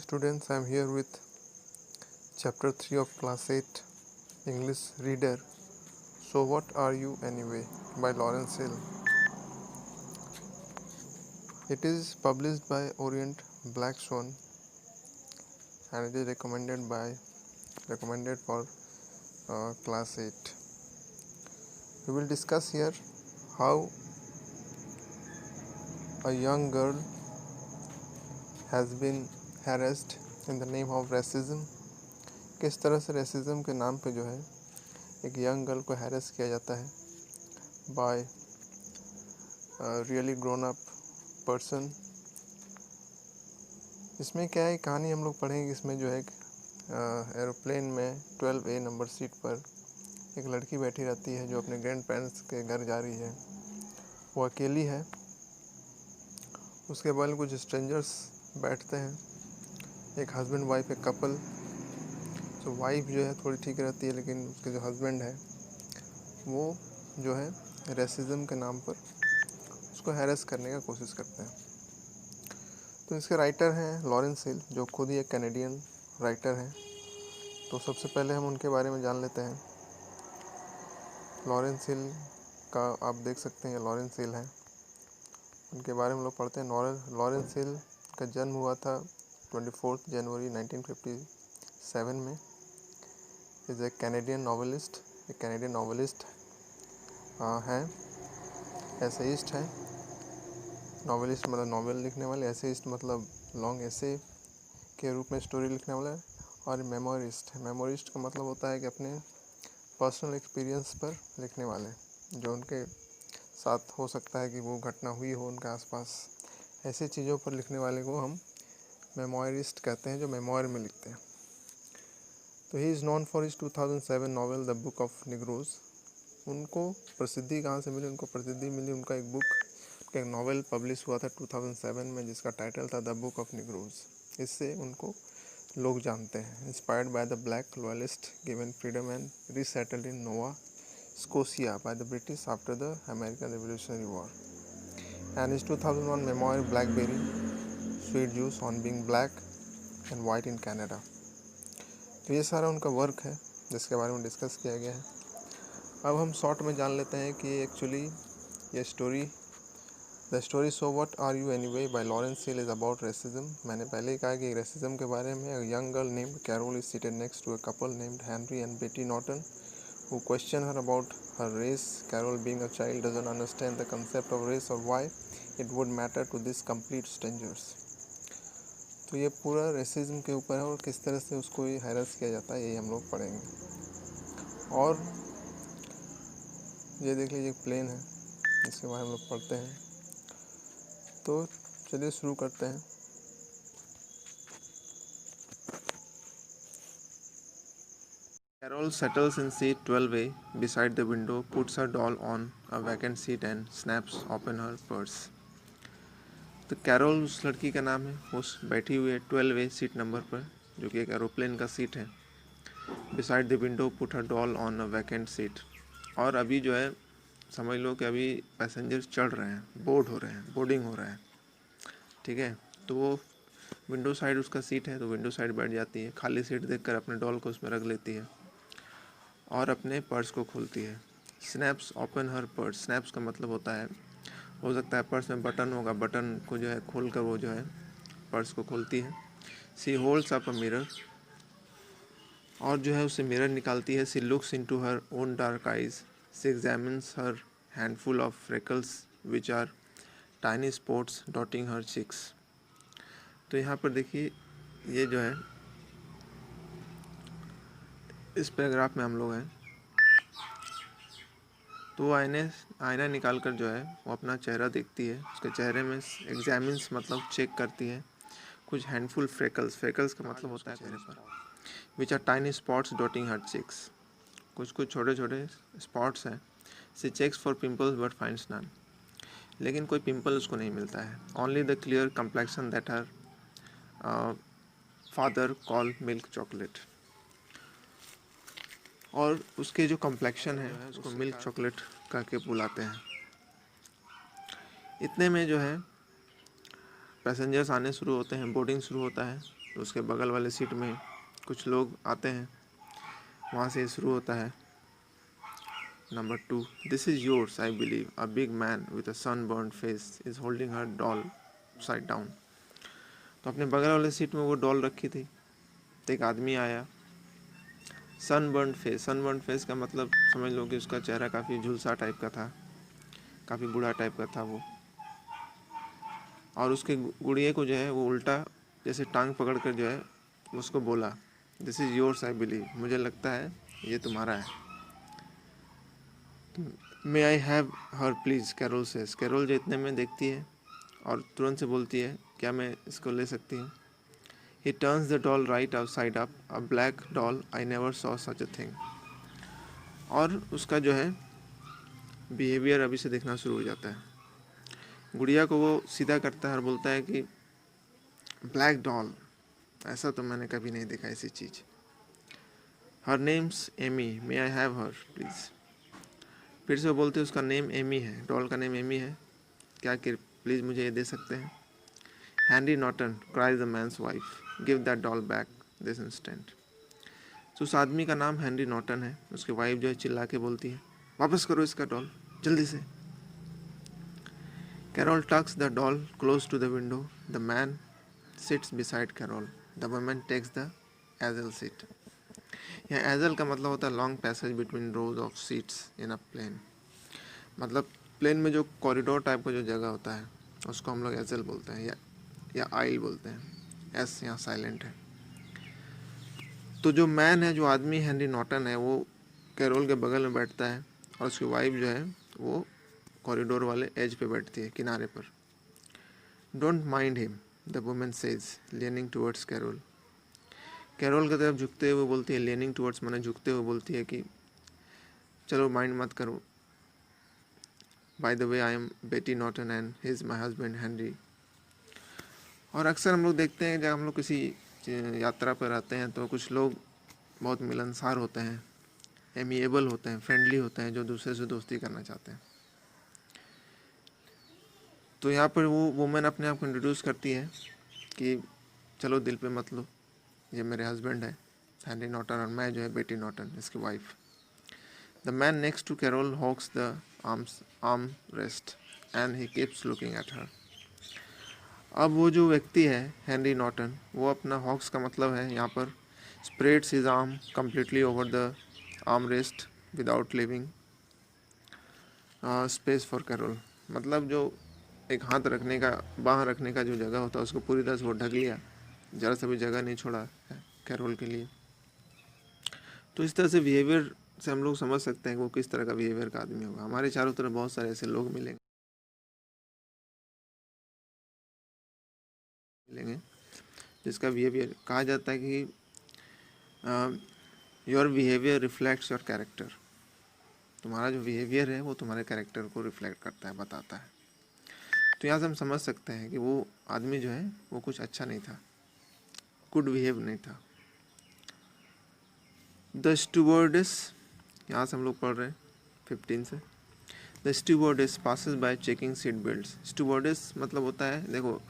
students, I am here with chapter 3 of class 8 English reader. So what are you anyway by Lawrence Hill. It is published by Orient Blackstone and it is recommended for class 8. We will discuss here how a young girl has been harassed in the name of racism. किस तरह से racism के नाम पे जो है एक young girl को हैरेस किया जाता है by really grown up person. इसमें क्या है, कहानी हम लोग पढ़ेंगे. इसमें जो है एरोप्लेन में 12A नंबर सीट पर एक लड़की बैठी रहती है जो अपने ग्रैंड पेरेंट्स के घर जा रही है. वो अकेली है. उसके बगल कुछ स्ट्रेंजर्स बैठते हैं, एक हस्बैंड वाइफ, एक कपल. तो वाइफ जो है थोड़ी ठीक रहती है, लेकिन उसके जो हस्बैंड है वो जो है रेसिज्म के नाम पर उसको हैरेस करने का कोशिश करते हैं. तो इसके राइटर हैं लॉरेंस हिल, जो खुद ही एक कैनेडियन राइटर हैं. तो सबसे पहले हम उनके बारे में जान लेते हैं. लॉरेंस हिल का आप देख सकते हैं, लॉरेंस हिल है, उनके बारे में लोग पढ़ते हैं. लॉरेंस हिल का जन्म हुआ था 24 जनवरी 1957 में. इज़ ए कैनेडियन नॉवेलिस्ट, एक कैनेडियन नॉवेलिस्ट हैं, एसेइस्ट हैं. नॉवेलिस्ट मतलब नॉवेल लिखने वाले, एसेइस्ट मतलब लॉन्ग एसे के रूप में स्टोरी लिखने वाला है. और मेमोरिस्ट है. मेमोरिस्ट का मतलब होता है कि अपने पर्सनल एक्सपीरियंस पर लिखने वाले, जो उनके साथ हो सकता है कि वो घटना हुई हो उनके आसपास, ऐसी चीज़ों पर लिखने वाले को हम मेमोरिस्ट कहते हैं, जो मेमोर में लिखते हैं. तो he is non for his 2007 novel the book of Negroes. उनको प्रसिद्धि कहाँ से मिली? उनको प्रसिद्धि मिली, उनका एक बुक, एक नॉवेल पब्लिश हुआ था 2007 में, जिसका टाइटल था द बुक ऑफ निग्रोज. इससे उनको लोग जानते हैं. Inspired by the black loyalist given freedom and resettled in Nova Scotia by the British after the American revolutionary war. And is 2001 memoir blackberry sweet juice on being black and white in Canada. तो ये सारा उनका work है जिसके बारे में discuss किया गया है. अब हम शॉर्ट में जान लेते हैं कि एक्चुअली ये the story so what are you anyway by Lawrence Hill is about racism. मैंने पहले ही कहा कि रेसिज्म के बारे में. A young girl named Carol is seated next to a couple named Henry and Betty Norton who question her about her race. Carol, being a child, doesn't understand the concept of race or why it would matter to these complete strangers. तो ये पूरा racism के ऊपर है और किस तरह से उसको ये हैरेस किया जाता है, यही हम लोग पढ़ेंगे. और ये देख लीजिए, एक प्लेन है, इसके बारे में हम लोग पढ़ते हैं. तो चलिए शुरू करते हैं. Carol settles in seat 12A beside the window, puts her doll on a vacant seat and snaps open her purse. तो कैरोल उस लड़की का नाम है. उस बैठी हुई है 12A सीट नंबर पर, जो कि एक एरोप्लेन का सीट है. Beside the window put her doll on a vacant seat. और अभी जो है समझ लो कि अभी पैसेंजर्स चढ़ रहे हैं, बोर्ड हो रहे हैं, बोर्डिंग हो रहा है, ठीक है. तो वो विंडो साइड उसका सीट है, तो विंडो साइड बैठ जाती है. खाली सीट देखकर अपने डॉल को उसमें रख लेती है और अपने पर्स को खोलती है. स्नैप्स ओपन हर पर्स. स्नैप्स का मतलब होता है, हो सकता है पर्स में बटन होगा, बटन को जो है खोल कर वो जो है पर्स को खोलती है. She holds up a mirror. और जो है उससे मिरर निकालती है. She looks into her own dark eyes. She examines her handful of freckles which are tiny spots dotting her cheeks. तो यहाँ पर देखिए, ये जो है इस पैराग्राफ में हम लोग हैं. तो वो आईना निकाल कर जो है वो अपना चेहरा देखती है. उसके चेहरे में एग्जामिन्स मतलब चेक करती है कुछ हैंडफुल फ्रेकल्स का मतलब होता है चेहरे पर, which are tiny spots dotting her cheeks. कुछ छोटे छोटे स्पॉट्स हैं. She checks for pimples but finds none. लेकिन कोई पिंपल उसको नहीं मिलता है. Only the clear complexion that her father call milk chocolate. और उसके जो कम्प्लेक्शन है उसको मिल्क चॉकलेट कह के बुलाते हैं. इतने में जो है पैसेंजर्स आने शुरू होते हैं, बोर्डिंग शुरू होता है. तो उसके बगल वाले सीट में कुछ लोग आते हैं, वहाँ से शुरू होता है। Number 2, this is yours I believe, a big man with a sunburn face is holding her doll side down. तो अपने बगल वाले सीट में वो डॉल रखी थी, तो एक आदमी आया, सनबर्न फेस का मतलब समझ लो कि उसका चेहरा काफ़ी झुलसा टाइप का था, काफ़ी बूढ़ा टाइप का था वो, और उसके गुड़िए को जो है वो उल्टा जैसे टांग पकड़ कर जो है उसको बोला, this is yours I believe, मुझे लगता है ये तुम्हारा है। May I have her please, Carol says. Carol जो इतने में देखती है और तुरंत से बोलती है, क्या मैं इसको ले सकती हूँ। ही turns the doll right outside up, a black doll, I never saw such a thing. और उसका जो है बिहेवियर अभी से देखना शुरू हो जाता है। गुड़िया को वो सीधा करता है और बोलता है कि ब्लैक डॉल, ऐसा तो मैंने कभी नहीं देखा ऐसी चीज़। Her name's Amy, may I have her please. फिर से वो बोलते हैं उसका नेम एमी है, डॉल का नेम एमी है, क्या कि प्लीज़ मुझे ये दे सकते हैं। Handy Naughton, cries the man's wife, give that doll back this instant. तो उस आदमी का नाम हैंडी नॉटन है, उसकी वाइफ जो है चिल्ला के बोलती है, वापस करो इसका डॉल जल्दी से। Carol tucks the doll close to the window, the man sits beside Carol, the woman takes the aisle seat. यहाँ एजल का मतलब होता है long passage between rows of seats in a plane. मतलब प्लेन में जो कॉरिडोर टाइप का जो जगह होता है उसको हम लोग एजल बोलते हैं, या आइल बोलते हैं। एस यहाँ साइलेंट है। तो जो मैन है, जो आदमी हेनरी नॉटन है, वो कैरोल के बगल में बैठता है और उसकी वाइफ जो है वो कॉरिडोर वाले एज पे बैठती है, किनारे पर। Don't mind him, the woman says, leaning towards Carol. Carol की तरफ झुकते हुए बोलती है, लेनिंग टुवर्ड्स माने झुकते हुए बोलती है कि चलो माइंड मत करो, by the way I am Betty Naughton and he is my husband Henry. और अक्सर हम लोग देखते हैं जब हम लोग किसी यात्रा पर आते हैं तो कुछ लोग बहुत मिलनसार होते हैं, एमिएबल होते हैं, फ्रेंडली होते हैं, जो दूसरे से दोस्ती करना चाहते हैं। तो यहाँ पर वो वुमेन अपने आप को इंट्रोड्यूस करती है कि चलो दिल पे मत लो, ये मेरे हस्बैंड है हेनरी नॉटन और मैं जो है बेटी नॉटन, इसकी wife. The man next to Carol hogs the arm rest and he keeps looking at her. अब वो जो व्यक्ति है हेनरी नॉटन, वो अपना हॉक्स का मतलब है यहाँ पर spreads his arm completely over the arm rest without leaving space for Carol. मतलब जो एक हाथ रखने का, बाँह रखने का जो जगह होता है उसको पूरी तरह से वो ढक लिया, ज़रा सा भी जगह नहीं छोड़ा है कैरोल के लिए। तो इस तरह से बिहेवियर से हम लोग समझ सकते हैं कि वो किस तरह का बिहेवियर का आदमी होगा। हमारे चारों तरफ बहुत सारे ऐसे लोग मिलेंगे जिसका बिहेवियर कहा जाता है कि your behaviour reflects your character. तुम्हारा जो बिहेवियर है वो तुम्हारे कैरेक्टर को रिफ्लेक्ट करता है, बताता है। तो यहाँ से हम समझ सकते हैं कि वो आदमी जो है वो कुछ अच्छा नहीं था, गुड बिहेव नहीं था। द स्टूवर्डेस, यहाँ से हम लोग पढ़ रहे हैं 15 से। The stewardess passes by checking seat belts. Stewardess मतलब होता है, देखो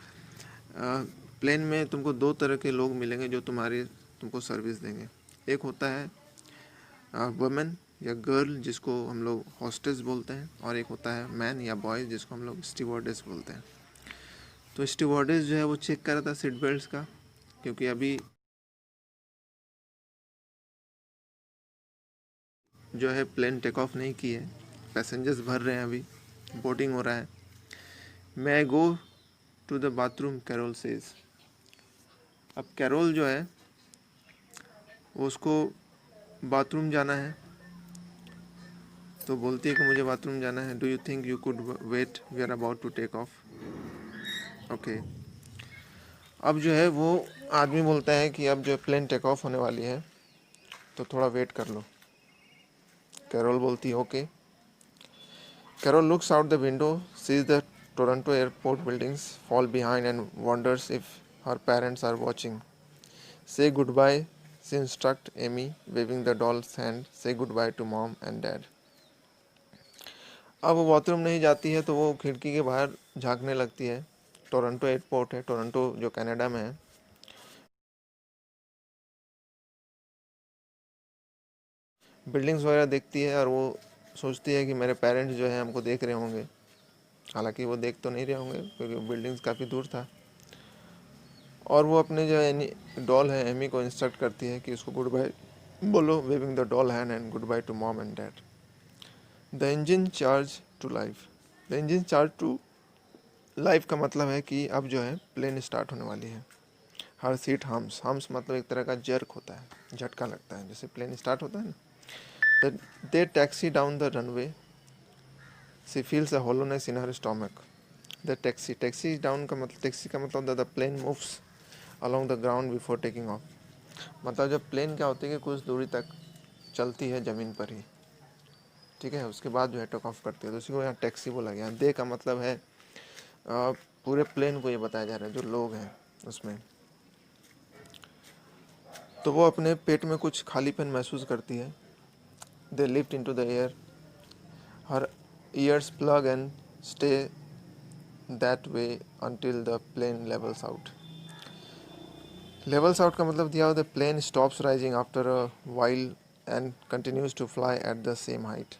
प्लेन में तुमको दो तरह के लोग मिलेंगे जो तुमको सर्विस देंगे। एक होता है वुमेन या गर्ल जिसको हम लोग हॉस्टेस बोलते हैं, और एक होता है मैन या बॉय जिसको हम लोग स्टीवर्डेस बोलते हैं। तो स्टीवर्डेस जो है वो चेक कर रहा था सीट बेल्ट्स का, क्योंकि अभी जो है प्लेन टेक ऑफ नहीं की है, पैसेंजर्स भर रहे हैं, अभी बोर्डिंग हो रहा है। May I go to the bathroom, Carol says. अब कैरोल जो है उसको बाथरूम जाना है, तो बोलती है कि मुझे बाथरूम जाना है। Do you think you could wait, we are about to take off. Okay. अब जो है वो आदमी बोलता है कि अब जो प्लेन टेक ऑफ होने वाली है तो थोड़ा वेट कर लो। कैरोल बोलती है okay. Carol looks out the window, sees the Toronto airport buildings fall behind and wonders if her parents are watching. Say goodbye, she instruct Amy, waving the doll's hand, say good bye to mom and dad. अब वो bathroom नहीं जाती है तो वो खिड़की के बाहर झांकने लगती है। टोरंटो एयरपोर्ट है, टोरंटो जो कनाडा में है, बिल्डिंग्स वगैरह देखती है और वो सोचती है कि मेरे पेरेंट्स जो है हमको देख रहे होंगे, हालांकि वो देख तो नहीं रहे होंगे क्योंकि बिल्डिंग्स काफ़ी दूर था। और वो अपने जो है डॉल है एमी को इंस्ट्रक्ट करती है कि उसको गुड बाय बोलो, waving the doll hand and good bye to mom and dad. The engine charge to life. The engine charge to life का मतलब है कि अब जो है प्लेन स्टार्ट होने वाली है। हर सीट हम्स, हम्स मतलब एक तरह का जर्क होता है, झटका लगता है जैसे प्लेन स्टार्ट होता है ना। They taxi down the runway, she feels a hollowness in her stomach. The taxi, taxi down का मतलब, टैक्सी का मतलब the plane moves along the ground before taking off. मतलब जब प्लेन क्या होती है कि कुछ दूरी तक चलती है ज़मीन पर ही, ठीक है, उसके बाद जो है टेक ऑफ करती है, तो उसी को यहाँ टैक्सी बोला गया। दे का मतलब है पूरे प्लेन को ये बताया जा रहा है जो लोग हैं उसमें। तो वो अपने पेट में कुछ खालीपन महसूस करती है। They lift into the air, her ears plug and stay that way until the plane levels out. Levels out का मतलब दिया हुआ the plane stops rising after a while and continues to fly at the same height.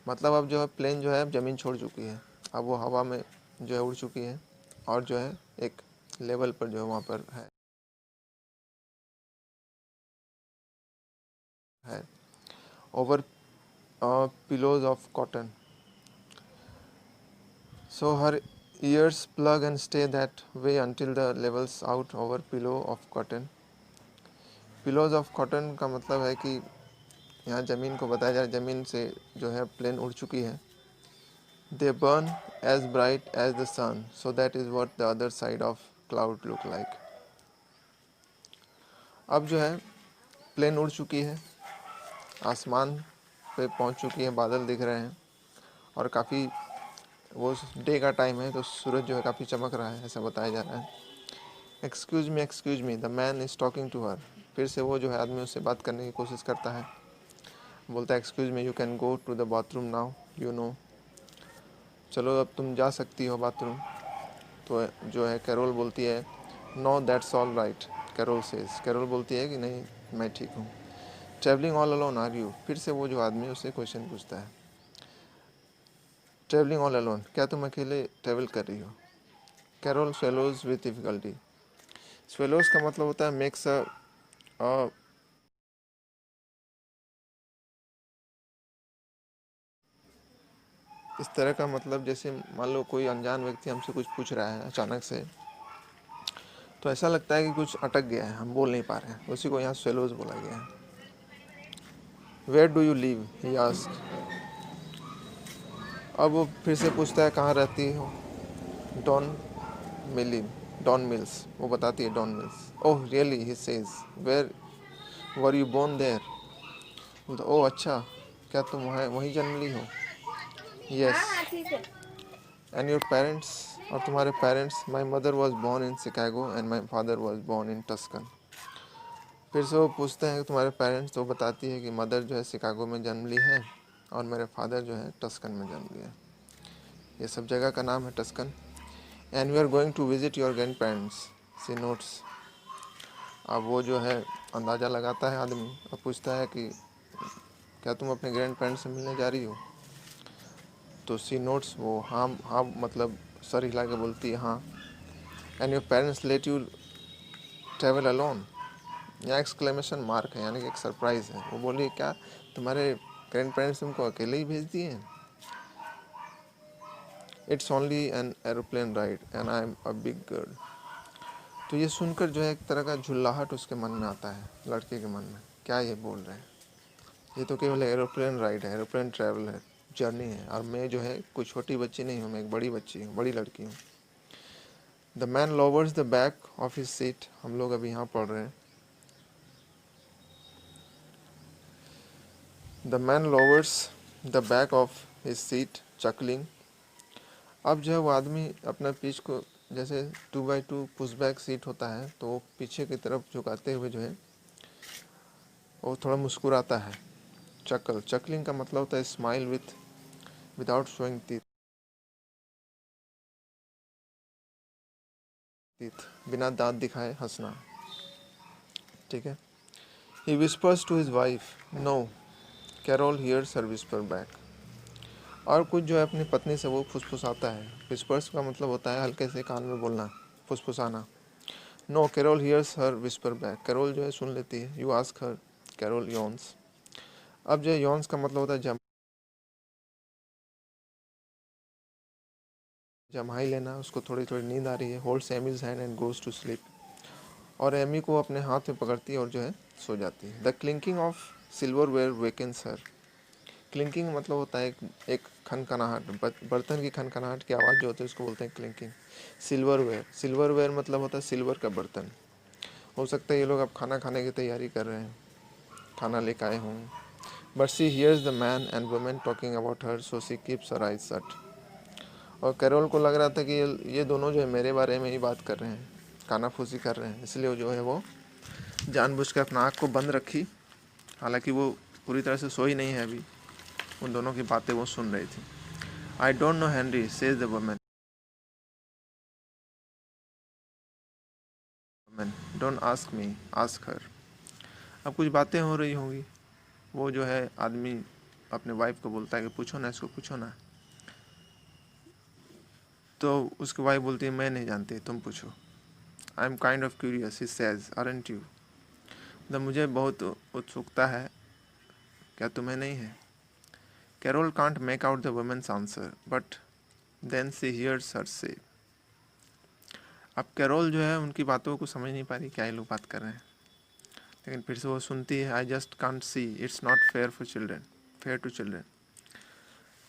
मतलब अब जो है plane जो है अब ज़मीन छोड़ चुकी है, अब वो हवा में जो है उड़ चुकी है और जो है एक लेवल पर जो है वहाँ पर है over pillows of cotton. So her ears plug and stay that way until the levels out over pillow of cotton. Pillows of cotton का मतलब है कि यहाँ ज़मीन को बताया जा रहा है, ज़मीन से जो है प्लेन उड़ चुकी है। They burn as bright as the sun, so that is what the other side of cloud look like. अब जो है प्लेन उड़ चुकी है, आसमान पे पहुँच चुकी है, बादल दिख रहे हैं और काफ़ी वो डे का टाइम है तो सूरज जो है काफ़ी चमक रहा है, ऐसा बताया जा रहा है। Excuse me the man is talking to her. फिर से वो जो है आदमी उससे बात करने की कोशिश करता है, बोलता है excuse me you can go to the bathroom now, you know. चलो अब तुम जा सकती हो बाथरूम। तो जो है कैरोल बोलती है no that's all right. Carol says, Carol बोलती है कि नहीं मैं ठीक हूँ। Travelling all alone are you. फिर से वो जो आदमी उससे क्वेश्चन पूछता है, ट्रैवलिंग ऑल अलोन, क्या तुम अकेले ट्रैवल कर रही हो। Carol swallows with difficulty. Swallows का मतलब होता है मेक्स अ इस तरह का मतलब जैसे मान लो कोई अनजान व्यक्ति हमसे कुछ पूछ रहा है अचानक से, तो ऐसा लगता है कि कुछ अटक गया है, हम बोल नहीं पा रहे हैं, उसी को यहाँ स्वेलोज बोला गया है। Where do you live he asked. अब वो फिर से पूछता है कहाँ रहती हो। डॉन मिली, डॉन मिल्स, वो बताती है Don Mills. Oh really he says, where were you born there. बोलता ओह अच्छा, क्या तुम वहाँ वहीं जन्म ली हो। यस एंड योर पेरेंट्स, और तुम्हारे parents. My mother was born in Chicago and my father was born in Tuscan. फिर से वो पूछते हैं कि तुम्हारे पेरेंट्स, तो बताती है कि मदर जो है शिकागो में जन्म ली है और मेरे फादर जो है टस्कन में जन्म लिया। ये सब जगह का नाम है Tucson. And we are going to visit your grandparents, she notes. अब वो जो है अंदाज़ा लगाता है आदमी और पूछता है कि क्या तुम अपने ग्रैंड पेरेंट्स से मिलने जा रही हो। तो सी नोट्स, वो हाँ हाँ मतलब सर हिला के बोलती है हाँ। And your parents let you travel alone. यहाँ एक्सक्लेमेशन मार्क है, यानी कि एक सरप्राइज़ है। वो बोली क्या तुम्हारे ग्रैंड पेरेंट्स तुमको अकेले ही भेज दिए हैं। It's only an aeroplane ride and I am a big girl. तो ये सुनकर जो है एक तरह का झुल्लाहट उसके मन में आता है, लड़के के मन में, क्या ये बोल रहे हैं, ये तो केवल एरोप्लेन राइड है, एरोप्लेन ट्रैवल है, जर्नी है, और मैं जो है कोई छोटी बच्ची नहीं हूँ, मैं एक बड़ी बच्ची हूँ, बड़ी लड़की हूँ। The man louvers the back of his seat. हम लोग अभी यहाँ पढ़ रहे हैं। The man louvers the back of his seat चकलिंग। अब जो है वो आदमी अपना पीठ को, जैसे 2x2 पुशबैक सीट होता है तो वो पीछे की तरफ झुकाते हुए जो है वो थोड़ा मुस्कुराता है। चकल, चकलिंग का मतलब होता है स्माइल विदाउट शोइंग टीथ, बिना दांत दिखाए हंसना, ठीक है। He whispers to his wife no, Carol hears her whisper back. और कुछ जो है अपनी पत्नी से वो फुसफुसाता है। विस्पर्स का मतलब होता है हल्के से कान में बोलना, फुसफुसाना। No, Carol hears her whisper back. Carol जो है सुन लेती है। You ask her, Carol yawns. अब जो है यॉन्स का मतलब होता है जम्हाई लेना, उसको थोड़ी थोड़ी नींद आ रही है। Holds Amy's hand and goes to sleep. और एमी को अपने हाथ में पकड़ती है और जो है सो जाती है। द क्लिंकिंग ऑफ सिल्वर वेयर वेकेंस हर। क्लिंकिंग मतलब होता है एक खनखनाहट, बर्तन की खनखनाहट की आवाज़ जो होती है उसको बोलते हैं क्लिंकिंग। सिल्वर वेयर मतलब होता है सिल्वर का बर्तन। हो सकता है ये लोग अब खाना खाने की तैयारी कर रहे हैं, खाना लेकर आए हों। But she hears the man and women talking about her, so she keeps her eyes shut. और कैरोल को लग रहा था कि ये दोनों जो है मेरे बारे में ही बात कर रहे हैं, कानाफूसी कर रहे हैं, इसलिए जो है वो जानबूझ कर अपना आँख को बंद रखी। हालांकि वो पूरी तरह से सोई नहीं है अभी, उन दोनों की बातें वो सुन रही थी। I don't know Henry, says the woman, don't ask me, ask her. अब कुछ बातें हो रही होंगी। वो जो है आदमी अपने वाइफ को बोलता है कि पूछो ना, इसको पूछो ना। तो उसकी वाइफ बोलती है मैं नहीं जानती, तुम पूछो। I am kind of curious, he says, aren't you. मतलब मुझे बहुत उत्सुकता है, क्या तुम्हें नहीं है? Carol can't make out the woman's answer, but then she hears her say. अब कैरोल जो है उनकी बातों को समझ नहीं पा रही क्या ये लोग बात कर रहे हैं, लेकिन फिर से वो सुनती है। I just can't see, it's not fair for children, fair to children.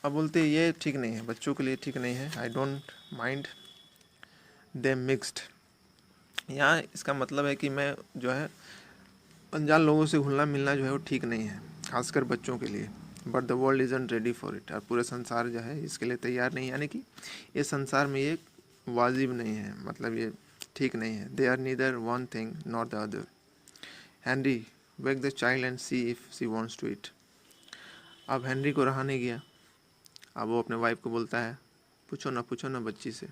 अब बोलते हैं ये ठीक नहीं है, बच्चों के लिए ठीक नहीं है। I don't mind they mixed. यहाँ इसका मतलब है कि मैं जो है अनजान लोगों से घुलना मिलना जो है वो ठीक नहीं है, खासकर बच्चों के लिए। But the world isn't ready for it. और पूरे संसार जो है इसके लिए तैयार नहीं, यानी कि ये संसार में ये वाजिब नहीं है, मतलब ये ठीक नहीं है। They are neither one thing not the other. Henry, wake the child and see if she wants to eat. अब हेनरी को रहा नहीं गया। अब वो अपने वाइफ को बोलता है पूछो ना बच्ची से,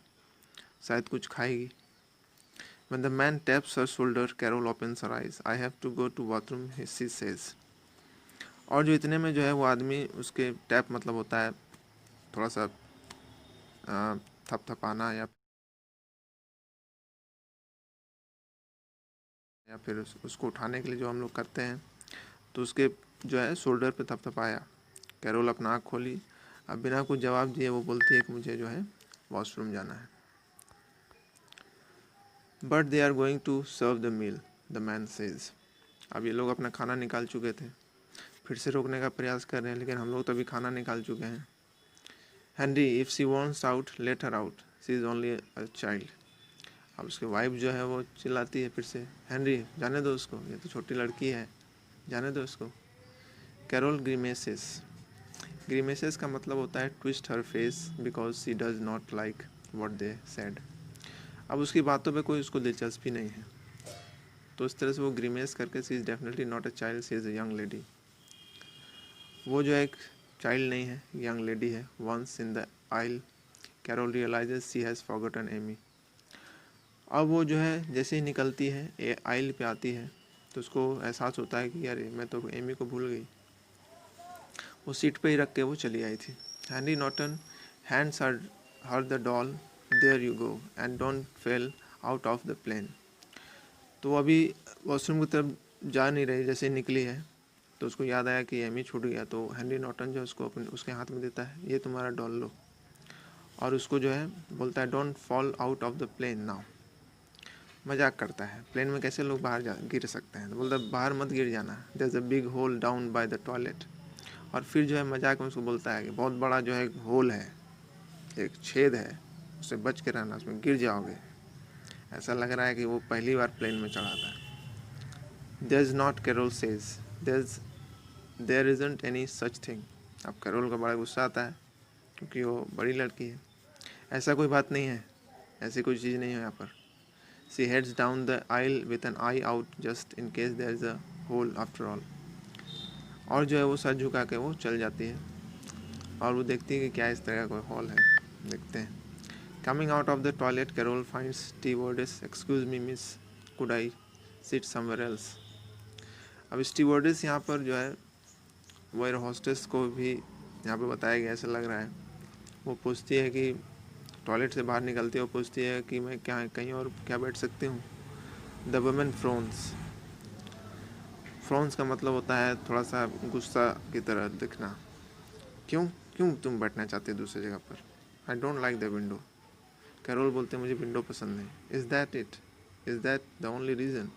शायद कुछ खाएगी। When the man taps her shoulder, Carol opens her eyes. I have to go to bathroom, she says. और जो इतने में जो है वो आदमी उसके टैप मतलब होता है थोड़ा सा थपथपाना या फिर उसको उठाने के लिए जो हम लोग करते हैं, तो उसके जो है शोल्डर पे थपथपाया। कैरोल अपना आँख खोली। अब बिना कुछ जवाब दिए वो बोलती है कि मुझे जो है वॉशरूम जाना है। But they are going to serve the meal, the man says. अब ये लोग अपना खाना निकाल चुके थे, फिर से रोकने का प्रयास कर रहे हैं, लेकिन हम लोग तो अभी खाना निकाल चुके हैं। Henry, if she wants out let her out, she is only a child. अब उसकी वाइफ जो है वो चिल्लाती है फिर से, हेनरी जाने दो उसको, ये तो छोटी लड़की है, जाने दो उसको। कैरोल ग्रीमेसेस। ग्रीमेसेस का मतलब होता है twist her face because she does not like what they said. अब उसकी बातों पे कोई उसको दिलचस्पी नहीं है, तो इस तरह से वो ग्रीमेस करके, she is definitely not a child, she is a young lady. वो जो एक चाइल्ड नहीं है, यंग लेडी है। Once in the aisle, Carol realises she has forgotten Amy. अब वो जो है जैसे ही निकलती है, आइल पे आती है, तो उसको एहसास होता है कि यार मैं तो एमी को भूल गई। वो सीट पे ही रख के वो चली आई थी। Handy Naughton hands her the doll, there you go and don't fall out of the plane. तो अभी वॉशरूम की तरफ जा नहीं रही, जैसे ही निकली है तो उसको याद आया कि एमी छूट गया। तो हेनरी नॉटन जो उसको अपने उसके हाथ में देता है, ये तुम्हारा डॉल लो, और उसको जो है बोलता है don't fall out of the plane now. मजाक करता है, प्लेन में कैसे लोग बाहर गिर सकते हैं, तो बोलता है बाहर मत गिर जाना, there is a big hole down by the toilet. और फिर जो है मजाक में उसको बोलता है कि बहुत बड़ा जो है एक होल है, एक छेद है, उससे बच के रहना, उसमें गिर जाओगे। ऐसा लग रहा है कि वो पहली बार प्लेन में चढ़ा था। There is not, Carol says, there isn't any such thing. अब कैरोल का बड़ा गुस्सा आता है क्योंकि वो बड़ी लड़की है। ऐसा कोई बात नहीं है, ऐसी कोई चीज़ नहीं है यहाँ पर। She heads down the aisle with an eye out just in case there is a hole after all. और जो है वो सर झुका के वो चल जाती है और वो देखती है कि क्या इस तरह का कोई हॉल है। देखते हैं। Coming out of the toilet, Carol finds stewardess, excuse me miss, could I sit somewhere else. अब स्टीवर्डेस यहाँ पर जो है वो एयर हॉस्टेस को भी यहाँ पे बताया गया, ऐसा लग रहा है। वो पूछती है कि टॉयलेट से बाहर निकलती है, वो पूछती है कि मैं क्या कहीं और क्या बैठ सकती हूँ। The women फ्रोन्स। फ्रोन्स का मतलब होता है थोड़ा सा गुस्सा की तरह दिखना। क्यों क्यों तुम बैठना चाहते हो दूसरी जगह पर? I don't like the window. Carol बोलते हैं मुझे विंडो पसंद नहीं। Is that it? Is that the only reason?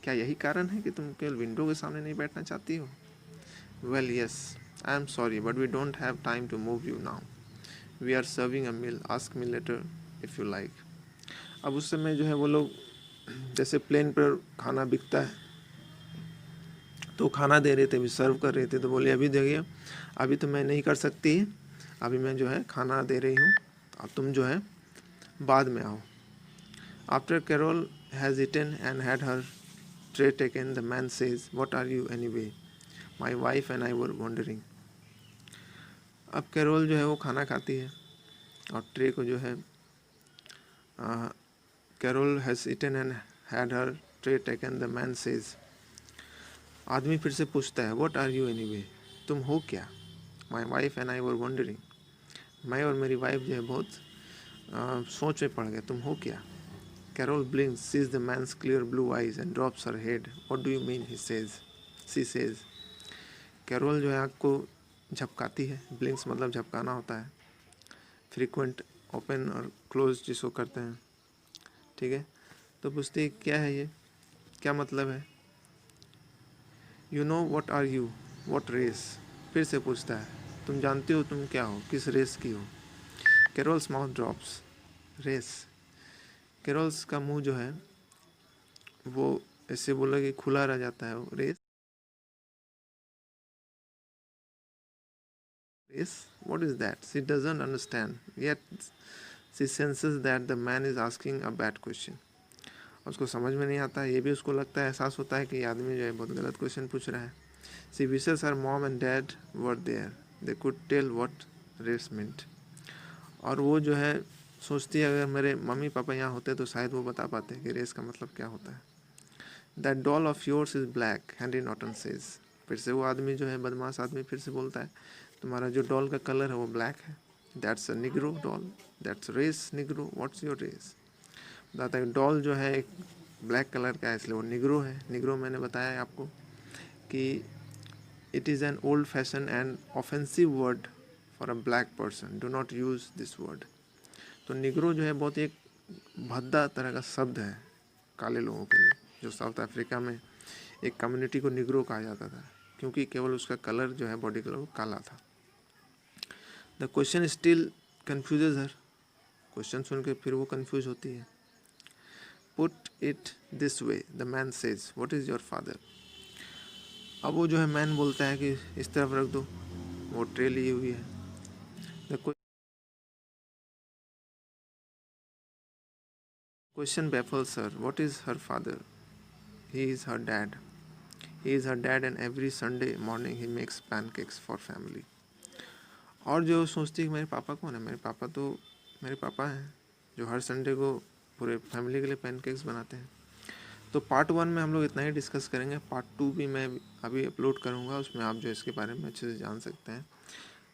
क्या यही कारण है कि तुम केवल विंडो के सामने नहीं बैठना चाहती हो? Well yes, I am sorry but we don't have time to move you now. We are serving a meal, ask me later if you like. अब उस समय जो है वो लोग जैसे प्लेन पर खाना बिकता है तो खाना दे रहे थे, अभी सर्व कर रहे थे, तो बोले अभी देखिए अभी तो मैं नहीं कर सकती, अभी मैं जो है खाना दे रही हूँ, अब तुम जो है बाद में आओ। After Carol has eaten and had her tray taken the man says what are you anyway, my wife and I were wondering. अब कैरोल जो है वो खाना खाती है और ट्रे को जो है Carol has eaten and had her tray taken the man says. आदमी फिर से पूछता है what are you anyway, तुम हो क्या? My wife and I were wondering. मैं और मेरी वाइफ जो है बहुत सोच में पड़ गए, तुम हो क्या? Carol blinks, sees the man's clear blue eyes and drops her head. What do you mean? He says. She says. Carol जो है आँख को झपकाती है। ब्लिंक्स मतलब झपकाना होता है। फ्रीक्वेंट ओपन और क्लोज जिसको करते हैं, ठीक है। तो पूछती है क्या है ये, क्या मतलब है? You know what are you, what race. फिर से पूछता है तुम जानती हो तुम क्या हो, किस रेस की हो? Carols mouth drops. Race. Carols का मुंह जो है वो ऐसे बोला कि खुला रह जाता है। वो race, race, what is that? She doesn't understand, yet she senses that the man is asking a bad question. उसको समझ में नहीं आता, ये भी उसको लगता है, एहसास होता है कि ये आदमी जो है बहुत गलत क्वेश्चन पूछ रहा है। She wishes her mom and dad were there. They could tell what race meant. और वो जो है सोचती है अगर मेरे मम्मी पापा यहाँ होते तो शायद वो बता पाते कि रेस का मतलब क्या होता है। That doll of yours is black, Henry Norton says. फिर से वो आदमी जो है बदमाश आदमी फिर से बोलता है तुम्हारा जो डॉल का कलर है वो ब्लैक है। That's a Negro doll, that's race Negro, what's your race. बताता है डॉल जो है एक ब्लैक कलर का है इसलिए वो निग्रो है। निग्रो मैंने बताया है आपको कि it is an old fashion and offensive word for a black person, do not use this word. तो निग्रो जो है बहुत एक भद्दा तरह का शब्द है काले लोगों के लिए। जो साउथ अफ्रीका में एक कम्युनिटी को निग्रो कहा जाता था क्योंकि केवल उसका कलर जो है बॉडी कलर वो काला था। The question still confuses her. Question सुन के फिर वो कन्फ्यूज होती है। Put it this way, the man says what is your father. अब वो जो है मैन बोलता है कि इस तरफ रख दो, वो ट्रे ली हुई है। The question baffles her, what is her father? He is her dad. He is her dad and every Sunday morning he makes pancakes for family. और जो सोचती है कि मेरे पापा कौन है, मेरे पापा तो मेरे पापा हैं जो हर संडे को पूरे फैमिली के लिए पैनकेक्स बनाते हैं। तो पार्ट 1 में हम लोग इतना ही डिस्कस करेंगे। पार्ट 2 भी मैं अभी अपलोड करूँगा, उसमें आप जो इसके बारे में अच्छे से जान सकते हैं।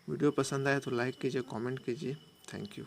वीडियो पसंद आए तो लाइक कीजिए, कमेंट कीजिए। Thank you.